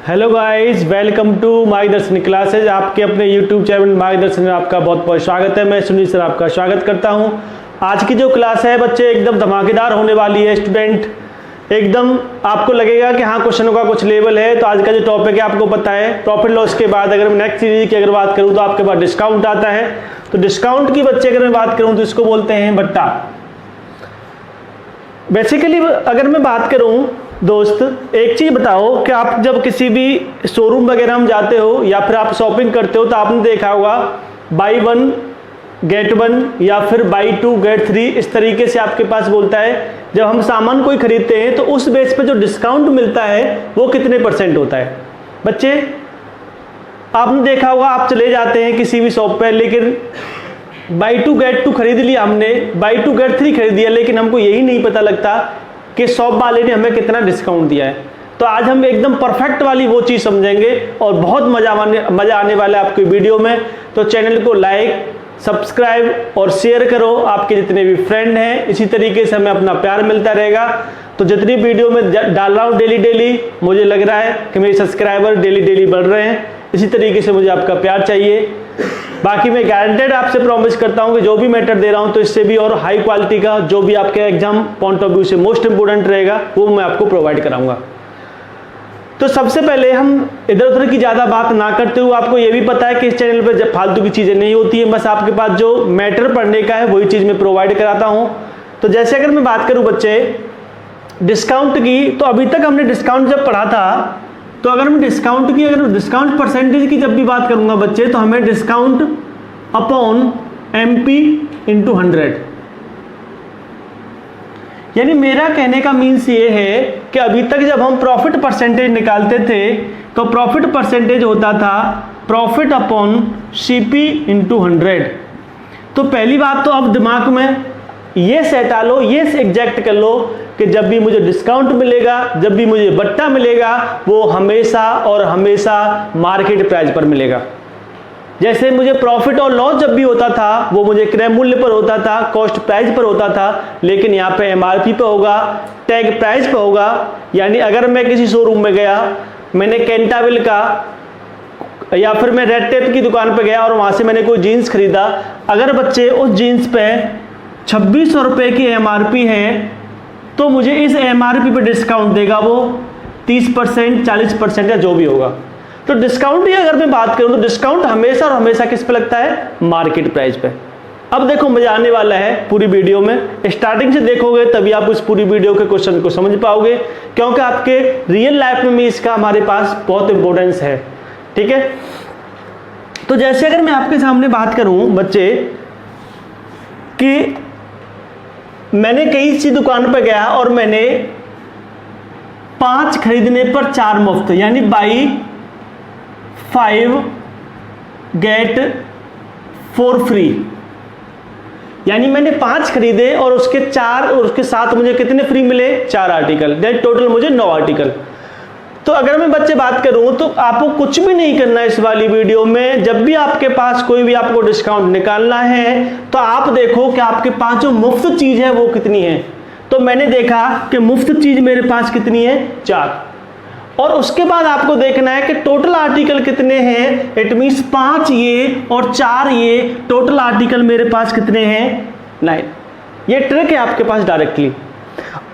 Hello guys, welcome to मार्गदर्शन classes. आपके अपने यूट्यूब चैनल मार्गदर्शन में आपका बहुत बहुत स्वागत है। मैं सुनील सर आपका स्वागत करता हूं। आज की जो क्लास है बच्चे एकदम धमाकेदार होने वाली है। स्टूडेंट एकदम आपको लगेगा कि हाँ क्वेश्चनों का कुछ लेवल है। तो आज का जो टॉपिक है आपको पता है, प्रॉफिट लॉस के बाद अगर मैं नेक्स्ट सीरीज की अगर बात करूँ तो आपके पास डिस्काउंट आता है। तो डिस्काउंट की बच्चे अगर मैं बात करूँ तो इसको बोलते हैं बट्टा। बेसिकली अगर मैं बात करूँ दोस्त, एक चीज़ बताओ कि आप जब किसी भी शोरूम वगैरह में जाते हो या फिर आप शॉपिंग करते हो तो आपने देखा होगा बाई 1 गेट 1 या फिर बाई 2 गेट 3 इस तरीके से आपके पास बोलता है। जब हम सामान कोई खरीदते हैं तो उस बेस पे जो डिस्काउंट मिलता है वो कितने % होता है। बच्चे आपने देखा होगा, आप चले जाते हैं किसी भी शॉप पे, लेकिन बाई 2 गेट 2 खरीद लिया हमने, बाई 2 गेट 3 खरीद दिया, लेकिन हमको यही नहीं पता लगता कि शॉप वाले ने हमें कितना डिस्काउंट दिया है। तो आज हम एकदम परफेक्ट वाली वो चीज़ समझेंगे और बहुत मज़ा आने वाला है आपकी वीडियो में। तो चैनल को लाइक, सब्सक्राइब और शेयर करो। आपके जितने भी फ्रेंड हैं, इसी तरीके से हमें अपना प्यार मिलता रहेगा। तो जितनी वीडियो में डाल रहा हूँ डेली मुझे लग रहा है कि मेरे सब्सक्राइबर डेली बढ़ रहे हैं। इसी तरीके से मुझे आपका प्यार चाहिए। बाकी मैं गारंटेड आपसे प्रॉमिस करता हूं कि जो भी मैटर दे रहा हूं तो इससे भी और हाई क्वालिटी का, जो भी आपके एग्जाम पॉइंट ऑफ व्यू से मोस्ट इंपोर्टेंट रहेगा वो मैं आपको प्रोवाइड कराऊंगा। तो सबसे पहले हम इधर उधर की ज़्यादा बात ना करते हुए, आपको ये भी पता है कि इस चैनल पर फालतू की चीज़ें नहीं होती हैं। बस आपके पास जो मैटर पढ़ने का है वही चीज़ मैं प्रोवाइड कराता हूँ। तो जैसे अगर मैं बात करूँ बच्चे डिस्काउंट की, तो अभी तक हमने डिस्काउंट जब पढ़ा था तो अगर मैं डिस्काउंट की, अगर डिस्काउंट परसेंटेज की जब भी बात करूंगा बच्चे, तो हमें डिस्काउंट अपॉन MP इंटू 100, यानी मेरा कहने का मीन्स ये है कि अभी तक जब हम प्रॉफिट परसेंटेज निकालते थे तो प्रॉफिट परसेंटेज होता था प्रॉफिट अपॉन CP इंटू 100। तो पहली बात तो अब दिमाग में ये सेटा लो, ये एग्जैक्ट कर लो कि जब भी मुझे डिस्काउंट मिलेगा, जब भी मुझे बट्टा मिलेगा, वो हमेशा और हमेशा मार्केट प्राइस पर मिलेगा। जैसे मुझे प्रॉफिट और लॉस जब भी होता था वो मुझे क्रय मूल्य पर होता था, कॉस्ट प्राइस पर होता था, लेकिन यहाँ पे MRP पे होगा, टैग प्राइस पे होगा। यानी अगर मैं किसी शोरूम में गया, मैंने कैंटाविल का या फिर मैं रेड टेप की दुकान पे गया और वहाँ से मैंने कोई जीन्स खरीदा, अगर बच्चे उस जीन्स पे 2600 रुपये की MRP है तो मुझे इस MRP पे डिस्काउंट देगा वो 30%, 40% या जो भी होगा। तो डिस्काउंट की अगर मैं बात करूं तो डिस्काउंट हमेशा और हमेशा किस पे लगता है? मार्केट प्राइस पे। अब देखो मजा आने वाला है पूरी वीडियो में, स्टार्टिंग से देखोगे तभी आप इस पूरी वीडियो के क्वेश्चन को समझ पाओगे, क्योंकि आपके रियल लाइफ में भी इसका हमारे पास बहुत इंपॉर्टेंस है। ठीक है, तो जैसे अगर मैं आपके सामने बात करूं बच्चे कि मैंने कई सी दुकान पर गया और मैंने 5 खरीदने पर 4 मुफ्त, यानी बाई 5 गेट 4 फ्री। यानी मैंने 5 खरीदे और उसके 4 और उसके साथ मुझे कितने फ्री मिले? 4 आर्टिकल, दैट टोटल मुझे 9 आर्टिकल। तो अगर मैं बच्चे बात करूं तो आपको कुछ भी नहीं करना है इस वाली वीडियो में। जब भी आपके पास कोई भी आपको डिस्काउंट निकालना है तो आप देखो कि आपके पास जो मुफ्त चीज है वो कितनी है। तो मैंने देखा कि मुफ्त चीज मेरे पास कितनी है? 4। और उसके बाद आपको देखना है कि टोटल आर्टिकल कितने हैं। इट मीन्स 5 ये और 4 ये, टोटल आर्टिकल मेरे पास कितने हैं? 9। ये ट्रिक है आपके पास डायरेक्टली।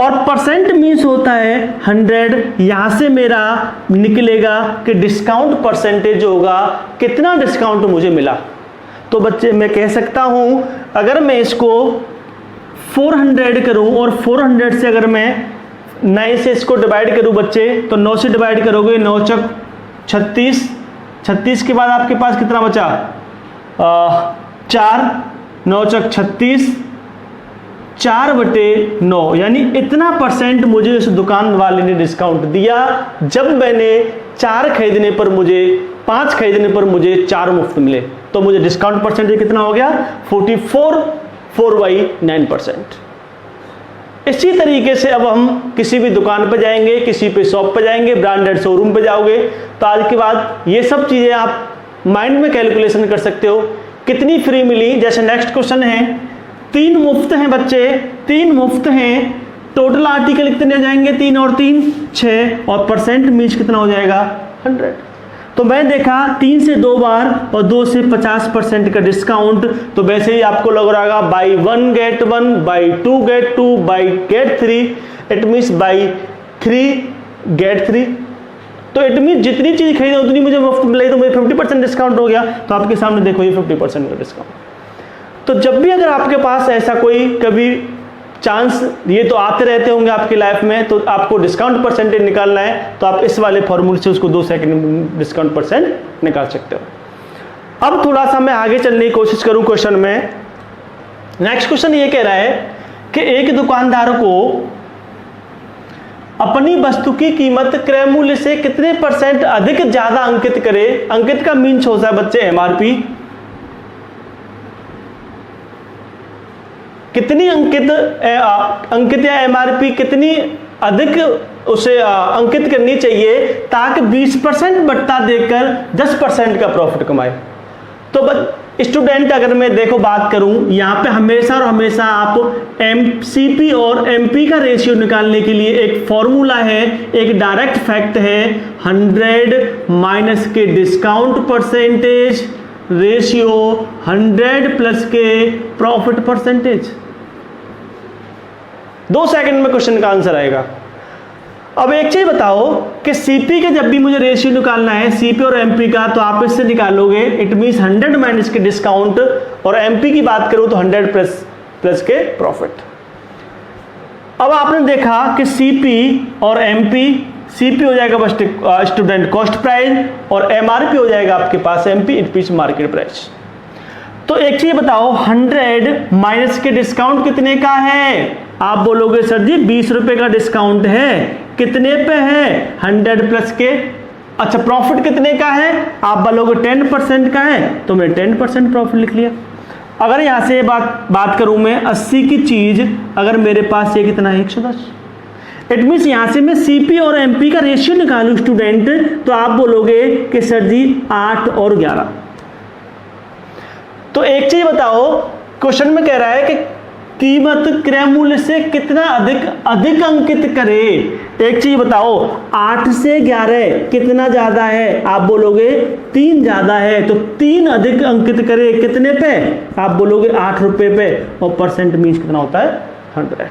और परसेंट मीन्स होता है 100। यहां से मेरा निकलेगा कि डिस्काउंट परसेंटेज होगा, कितना डिस्काउंट मुझे मिला। तो बच्चे मैं कह सकता हूं अगर मैं इसको 400 करूं और 400 से अगर मैं 9 से इसको डिवाइड करूं बच्चे, तो 9 से डिवाइड करोगे 9 चौक 36, 36 के बाद आपके पास कितना बचा? 4, 9 चौक 36, 4/9, यानी इतना परसेंट मुझे उस दुकान वाले ने डिस्काउंट दिया। जब मैंने 4 खरीदने पर मुझे 5 खरीदने पर मुझे 4 मुफ्त मिले, तो मुझे डिस्काउंट परसेंटेज कितना हो गया? 44/9%। इसी तरीके से अब हम किसी भी दुकान पर जाएंगे, किसी पे शॉप पर जाएंगे, ब्रांडेड शोरूम पर जाओगे, तो आज के बाद ये सब चीज़ें आप माइंड में कैलकुलेशन कर सकते हो कितनी फ्री मिली। जैसे नेक्स्ट क्वेश्चन है, 3 मुफ्त हैं बच्चे, 3 मुफ्त हैं, टोटल आर्टिकल कितने आ जाएंगे? 3 और 3 6, और परसेंट मीन्स कितना हो जाएगा? 100। तो मैंने देखा 3 से 2 बार और 2 से 50% का डिस्काउंट, तो वैसे ही आपको लग रहा होगा buy 1 get 1, buy 2 get 2, buy get 3, it means buy 3 get 3। तो इट मीन्स जितनी चीज खरीदे उतनी मुझे मुफ्त मिली, तो मुझे 50% डिस्काउंट हो गया। तो आपके सामने देखो ये 50% का डिस्काउंट। तो जब भी अगर आपके पास ऐसा कोई कभी चांस, ये तो आते रहते होंगे आपकी लाइफ में, तो आपको डिस्काउंट परसेंटेज निकालना है, तो आप इस वाले फॉर्मूले से उसको 2 सेकंड में डिस्काउंट परसेंट निकाल सकते हो। अब थोड़ा सा मैं आगे चलने की कोशिश करूं क्वेश्चन में। नेक्स्ट क्वेश्चन ये कह रहा है कि एक दुकानदार को अपनी वस्तु की कीमत क्रय मूल्य से कितने % अधिक ज्यादा अंकित करे। अंकित का मीन्स होता है बच्चे एमआरपी। कितनी अंकित या एमआरपी कितनी अधिक उसे अंकित करनी चाहिए ताकि 20% बट्टा देकर 10% का प्रॉफिट कमाए। तो स्टूडेंट अगर मैं देखो बात करूं, यहां पे हमेशा और हमेशा आप एमसीपी और एमपी का रेशियो निकालने के लिए एक फॉर्मूला है, एक डायरेक्ट फैक्ट है, 100 माइनस के डिस्काउंट परसेंटेज रेशियो 100 प्लस के प्रॉफिट परसेंटेज। 2 सेकंड में क्वेश्चन का आंसर आएगा। अब एक चीज बताओ कि सीपी के जब भी मुझे रेशियो निकालना है सीपी और एमपी का, तो आप इससे निकालोगे इट मींस 100 माइनस के डिस्काउंट, और एमपी की बात करूं तो 100 प्लस के प्रॉफिट। अब आपने देखा कि सीपी और एमपी, सीपी हो जाएगा बस स्टूडेंट कॉस्ट प्राइस, और एमआरपी हो जाएगा आपके पास MP it means market price. तो एक चीज बताओ 100 माइनस के डिस्काउंट कितने का है। आप बोलोगे सर जी 20 रुपए का डिस्काउंट है, कितने पे है 100 प्लस के। अच्छा प्रॉफिट कितने का है, आप बोलोगे 10% का है, तो मैं 10% प्रॉफिट लिख लिया। अगर यहां से बात करूं मैं 80 की चीज, अगर मेरे पास ये कितना है 110, इट मीन्स यहां से मैं सीपी और एमपी का रेशियो निकालूं स्टूडेंट, तो आप बोलोगे कि सर जी 8 और 11। तो एक चीज बताओ क्वेश्चन में कह रहा है कि कीमत क्रय मूल्य से कितना अधिक अंकित करे। एक चीज बताओ 8 से 11 कितना ज्यादा है, आप बोलोगे 3 ज्यादा है, तो 3 अधिक अंकित करे कितने पे, आप बोलोगे 8 रुपए पे, और परसेंट मीन्स कितना होता है 100।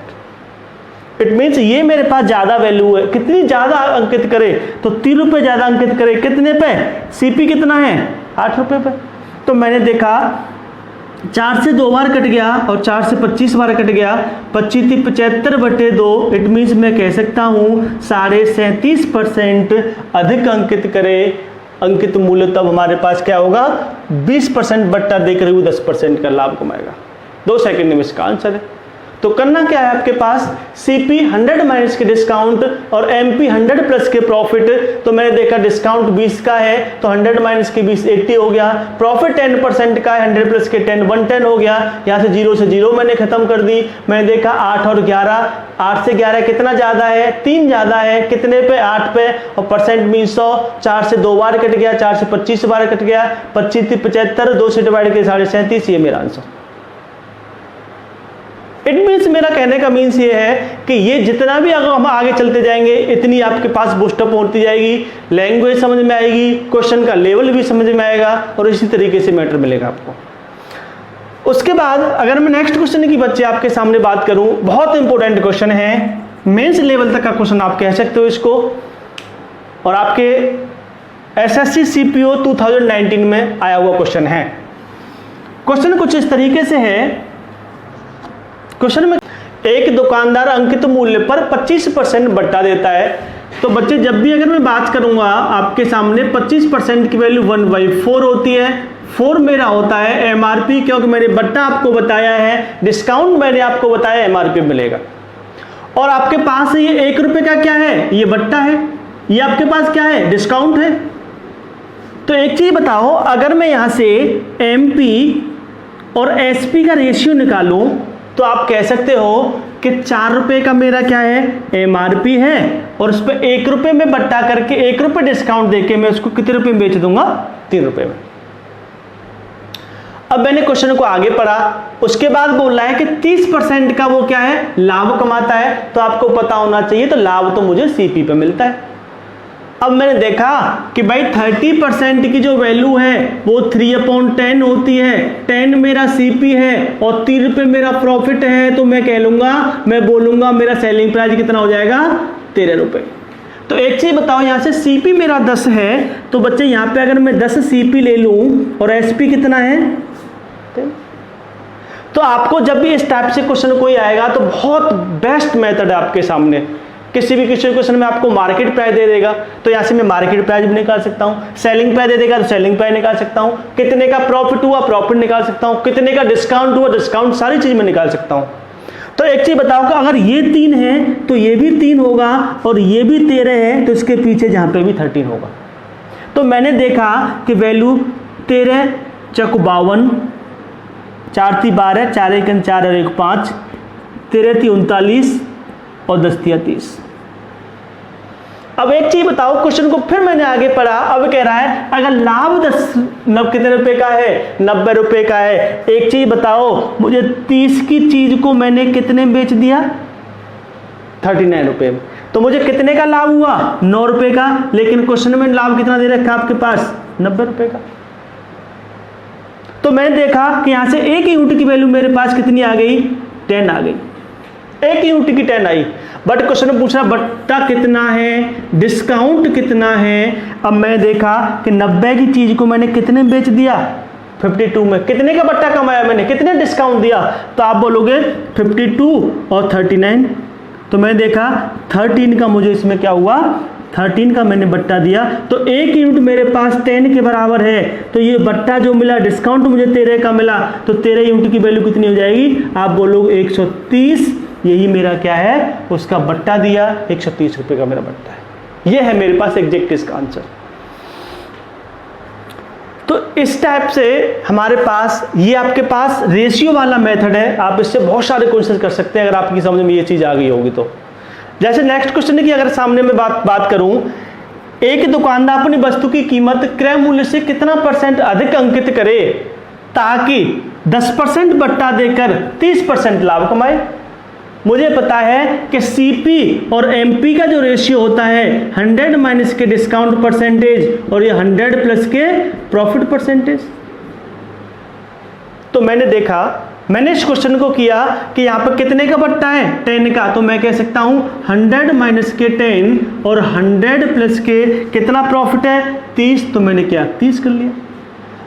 इट मीन्स ये मेरे पास ज्यादा वैल्यू है, कितनी ज्यादा अंकित करे, तो 3 रुपए ज्यादा अंकित करे कितने पे, सीपी कितना है 8 रुपए पे। तो मैंने देखा 4 से 2 बार कट गया और 4 से 25 बार कट गया, 25 75/2, इट मीन्स मैं कह सकता हूं 37.5% अधिक अंकित करे अंकित मूल्य, तब हमारे पास क्या होगा 20% बट्टा देकर वो 10% का लाभ कमाएगा। 2 सेकंड में इसका आंसर है। तो करना क्या है आपके पास, सीपी 100 माइनस के डिस्काउंट और एमपी 100 प्लस के प्रॉफिट। तो मैंने देखा डिस्काउंट 20 का है, तो 100 माइनस के 20 80 हो गया, प्रॉफिट 10% का है, 100 प्लस के 10 110 हो गया। यहाँ से 0 से 0 मैंने खत्म कर दी। मैंने देखा 8 और 11, 8 से 11 कितना ज्यादा है, 3 ज्यादा है, कितने पे 8 पे, और परसेंट मीन्स 100, 4 से 2 बार कट गया, 4 से 25 बार कट गया, 25 75, 2 से डिवाइड किया 37.5, ये मेरा आंसर। इट मीन्स मेरा कहने का मीन्स ये है कि ये जितना भी अगर हम आगे चलते जाएंगे इतनी आपके पास बूस्टअप होती जाएगी, लैंग्वेज समझ में आएगी, क्वेश्चन का लेवल भी समझ में आएगा, और इसी तरीके से मैटर मिलेगा आपको। उसके बाद अगर मैं नेक्स्ट क्वेश्चन की बच्चे आपके सामने बात करूं, बहुत इंपॉर्टेंट क्वेश्चन है, मेंस लेवल तक का क्वेश्चन आप कह सकते हो इसको, और आपके एसएससी सीपीओ 2019 में आया हुआ क्वेश्चन है। क्वेश्चन कुछ इस तरीके से है। क्वेश्चन में एक दुकानदार अंकित मूल्य पर 25% बट्टा देता है। तो बच्चे जब भी अगर मैं बात करूंगा आपके सामने 25% की वैल्यू 1/4 होती है। 4 मेरा होता है एमआरपी, क्योंकि मैंने बट्टा आपको बताया है, डिस्काउंट मैंने आपको बताया एमआरपी मिलेगा। और आपके पास ये 1 रुपए का क्या है, ये बट्टा है, ये आपके पास क्या है डिस्काउंट है। तो एक चीज बताओ, अगर मैं यहां से एमपी और एसपी का रेशियो निकालूं तो आप कह सकते हो कि 4 रुपए का मेरा क्या है एमआरपी है, और उस पर 1 रुपए में बट्टा करके 1 रुपए डिस्काउंट देके मैं उसको कितने रुपए में बेच दूंगा 3 रुपए में। अब मैंने क्वेश्चन को आगे पढ़ा, उसके बाद बोल रहा है कि 30% का वो क्या है लाभ कमाता है। तो आपको पता होना चाहिए, तो लाभ तो मुझे सीपी पे मिलता है। अब मैंने देखा कि भाई 30% की जो वैल्यू है वो 3/10 होती है, 10 मेरा सीपी है और 3 रुपये मेरा प्रॉफिट है, तो मैं कह लूंगा, मैं बोलूंगा मेरा सेलिंग प्राइस कितना हो जाएगा, 13 रुपये। तो एक चीज बताओ, यहां से सीपी मेरा 10 है, तो बच्चे यहां पे अगर मैं 10 सीपी ले लूं और एसपी कितना है, तो आपको जब भी इस टाइप से क्वेश्चन कोई आएगा तो बहुत बेस्ट मेथड है आपके सामने। किसी भी क्वेश्चन में आपको मार्केट प्राइस दे देगा, तो यहां से मैं मार्केट प्राइस भी निकाल सकता हूं, सेलिंग प्राइस दे देगा तो सेलिंग प्राइस निकाल सकता हूं, कितने का प्रॉफिट हुआ प्रॉफिट निकाल सकता हूं, कितने का डिस्काउंट हुआ डिस्काउंट, सारी चीज मैं निकाल सकता हूं। तो एक चीज बताओ कि अगर ये 3 है तो ये भी 3 होगा और ये भी 13 है, तो इसके पीछे जहां पे भी 13 होगा। तो मैंने देखा कि वैल्यू 13 चक 52, 4 × 12, 4 × 1 4 और 1 5, 13 × 39 और 10 × 30। अब एक चीज बताओ, क्वेश्चन को फिर मैंने आगे पढ़ा, अब कह रहा है अगर लाभ 10 कितने रुपए का है, 90 रुपए का है। एक चीज बताओ, मुझे 30 की चीज को मैंने कितने में बेच दिया, 39 रुपए में, तो मुझे कितने का लाभ हुआ, 9 रुपए का। लेकिन क्वेश्चन में लाभ कितना दे रखा आपके पास, 90 रुपए का। तो मैंने देखा कि यहां से एक यूनिट की वैल्यू मेरे पास कितनी आ गई, 10 आ गई, एक यूनिट की 10 आई। बट क्वेश्चन में पूछ रहा बट्टा कितना है, डिस्काउंट कितना है। अब मैं देखा कि 90 की चीज को मैंने कितने में बेच दिया, 52 में। कितने का बट्टा कमाया मैंने, कितने डिस्काउंट दिया, तो आप बोलोगे 52 और 39। तो मैं देखा 13 का मुझे इसमें क्या हुआ, 13 का मैंने बट्टा दिया, तो एक यूनिट मेरे पास 10 के बराबर है, तो ये बट्टा जो मिला डिस्काउंट मुझे 13 का मिला, तो 13 यूनिट की वैल्यू कितनी हो जाएगी, आप बोलोगे 130। यही मेरा क्या है, उसका बट्टा दिया, 130 रुपए का मेरा बट्टा है। ये है मेरे पास एग्जैक्ट इसका आंसर। तो इस टाइप से हमारे पास, ये आपके पास रेशियो वाला मेथड है, आप इससे बहुत सारे क्वेश्चन कर सकते हैं अगर आपकी समझ में ये चीज आ गई होगी तो। जैसे नेक्स्ट क्वेश्चन है कि अगर सामने में बात करूं, एक दुकानदार अपनी वस्तु की कीमत क्रय मूल्य से कितना % अधिक अंकित करे ताकि 10% बट्टा देकर 30% लाभ कमाए। मुझे पता है कि सीपी और एमपी का जो रेशियो होता है 100 माइनस के डिस्काउंट परसेंटेज और ये 100 प्लस के प्रॉफिट परसेंटेज। तो मैंने देखा, मैंने इस क्वेश्चन को किया कि यहाँ पर कितने का बट्टा है, 10 का, तो मैं कह सकता हूं 100 माइनस के 10 और 100 प्लस के कितना प्रॉफिट है, 30। तो मैंने क्या 30 कर लिया।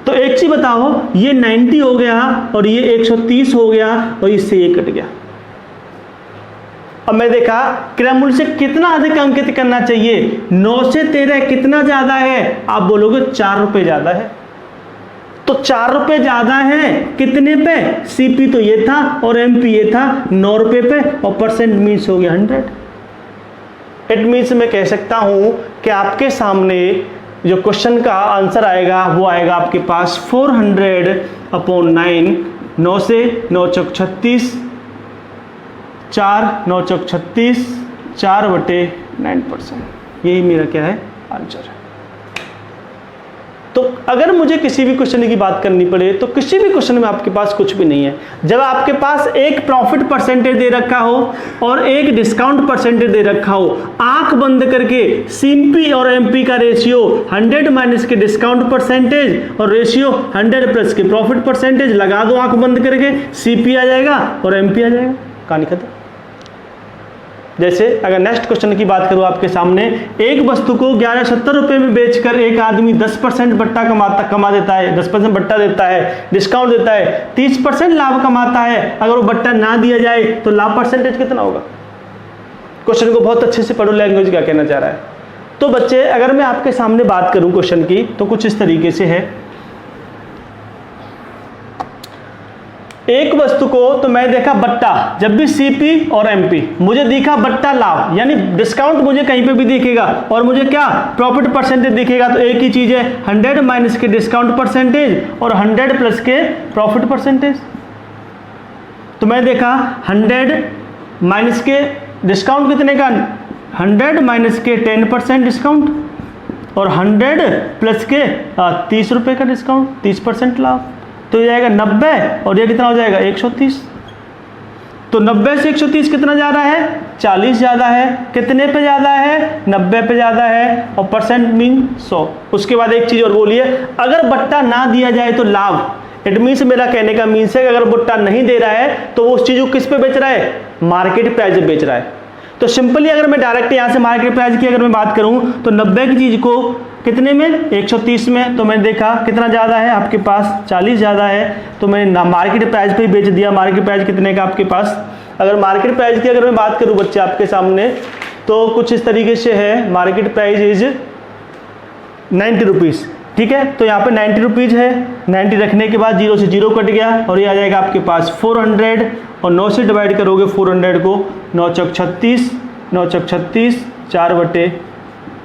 तो एक चीज बताओ, ये 90 हो गया और ये 130 हो गया और इससे ये कट गया। अब मैं देखा क्रय मूल्य से कितना अधिक अंकित करना चाहिए, 9 से 13 कितना ज्यादा है, आप बोलोगे 4 रुपए ज्यादा है। तो 4 रुपए ज्यादा है कितने पे, सीपी तो ये था और एमपी ये था 9 रुपए पे, और परसेंट मीन्स हो गया 100। इट मीन्स मैं कह सकता हूं कि आपके सामने जो क्वेश्चन का आंसर आएगा वो आएगा आपके पास 400/9, 9 से 9 चौक 36, 4 9 चौक 36, 4/9%। यही मेरा क्या है आंसर है। तो अगर मुझे किसी भी क्वेश्चन की बात करनी पड़े तो किसी भी क्वेश्चन में आपके पास कुछ भी नहीं है। जब आपके पास एक प्रॉफिट परसेंटेज दे रखा हो और एक डिस्काउंट परसेंटेज दे रखा हो, आंख बंद करके सीपी और एमपी का रेशियो 100 माइनस के डिस्काउंट परसेंटेज और रेशियो 100 प्लस के प्रॉफिट परसेंटेज लगा दो, आंख बंद करके सीपी आ जाएगा और एमपी आ जाएगा, कहानी खत्म। जैसे अगर नेक्स्ट क्वेश्चन की बात करूं आपके सामने, एक वस्तु को 1170 रुपए में बेचकर एक आदमी 10% बट्टा कमा देता है, 10% बट्टा देता है, डिस्काउंट देता है, 30% लाभ कमाता है। अगर वो बट्टा ना दिया जाए तो लाभ परसेंटेज कितना होगा। क्वेश्चन को बहुत अच्छे से पढ़ो, लैंग्वेज क्या कहना चाह रहा है। तो बच्चे अगर मैं आपके सामने बात करूं क्वेश्चन की तो कुछ इस तरीके से है, एक वस्तु को तो मैं देखा बट्टा, जब भी सीपी और एमपी मुझे दिखा बट्टा लाभ, यानी डिस्काउंट मुझे कहीं पे भी दिखेगा और मुझे क्या प्रॉफिट परसेंटेज दिखेगा, तो एक ही चीज है 100 माइनस के डिस्काउंट परसेंटेज और 100 प्लस के प्रॉफिट परसेंटेज। तो मैं देखा 100 माइनस के डिस्काउंट कितने का, 100 माइनस के 10% डिस्काउंट और 100 प्लस के 30 रुपए का डिस्काउंट, 30% लाभ, तो ये जाएगा 90 और ये कितना हो जाएगा 130। तो 90 से 130 कितना जा रहा है, 40 ज़्यादा है, कितने पे ज़्यादा है, 90 पे ज़्यादा है, और परसेंट मीन 100। उसके बाद एक चीज़ और बोलिए, अगर बट्टा ना दिया जाए तो लाभ। इट मीन्स, मेरा कहने का मीन्स है कि अगर बट्टा नहीं दे रहा है तो वो उस चीज़ को किस पे बेच रहा है, मार्केट प्राइस पे बेच रहा है। तो सिंपली अगर मैं डायरेक्ट यहाँ से मार्केट प्राइस की अगर मैं बात करूँ तो 90 की चीज़ को कितने में, 130 में, तो मैंने देखा कितना ज़्यादा है आपके पास, 40 ज़्यादा है, तो मैंने मार्केट प्राइस पे ही बेच दिया। मार्केट प्राइस कितने का आपके पास, अगर मार्केट प्राइस की अगर मैं बात करूँ बच्चे आपके सामने, तो कुछ इस तरीके से है। मार्केट प्राइस इज 90 रुपीज़, ठीक है। तो यहाँ पे 90 रुपीज़ है, 90 रखने के बाद 0 से 0 कट गया और ये आ जाएगा आपके पास 400, और 9 से डिवाइड करोगे 400 को, 9 चौक 36, 9 चौक 36, 4 बटे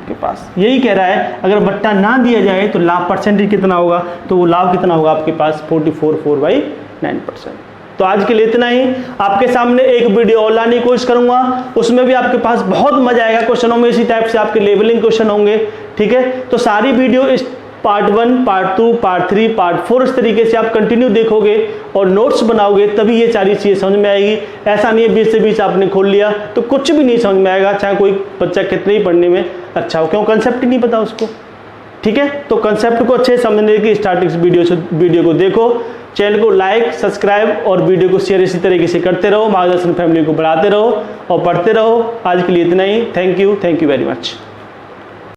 के पास। यही कह रहा है अगर बट्टा ना दिया जाए तो लाभ परसेंटेज कितना होगा, तो वो लाभ कितना होगा आपके पास, 44.4/9%। तो आज के लिए इतना ही। आपके सामने एक वीडियो और लाने की कोशिश करूंगा, उसमें भी आपके पास बहुत मजा आएगा। क्वेश्चनों में इसी टाइप से आपके लेवलिंग क्वेश्चन होंगे, ठीक है। तो सारी वीडियो इस पार्ट 1, पार्ट 2, पार्ट 3, पार्ट 4 इस तरीके से आप कंटिन्यू देखोगे और नोट्स बनाओगे, तभी ये सारी चीज़ें समझ में आएगी। ऐसा नहीं है 20 से 20 आपने खोल लिया तो कुछ भी नहीं समझ में आएगा, चाहे कोई बच्चा कितने ही पढ़ने में अच्छा हो, क्यों, कंसेप्ट ही नहीं पता उसको, ठीक है। तो कंसेप्ट को अच्छे से समझने की स्टार्टिंग वीडियो को देखो, चैनल को लाइक, सब्सक्राइब और वीडियो को शेयर इसी तरीके से करते रहो। मार्गदर्शन फैमिली को बढ़ाते रहो और पढ़ते रहो। आज के लिए इतना ही। Thank you very much.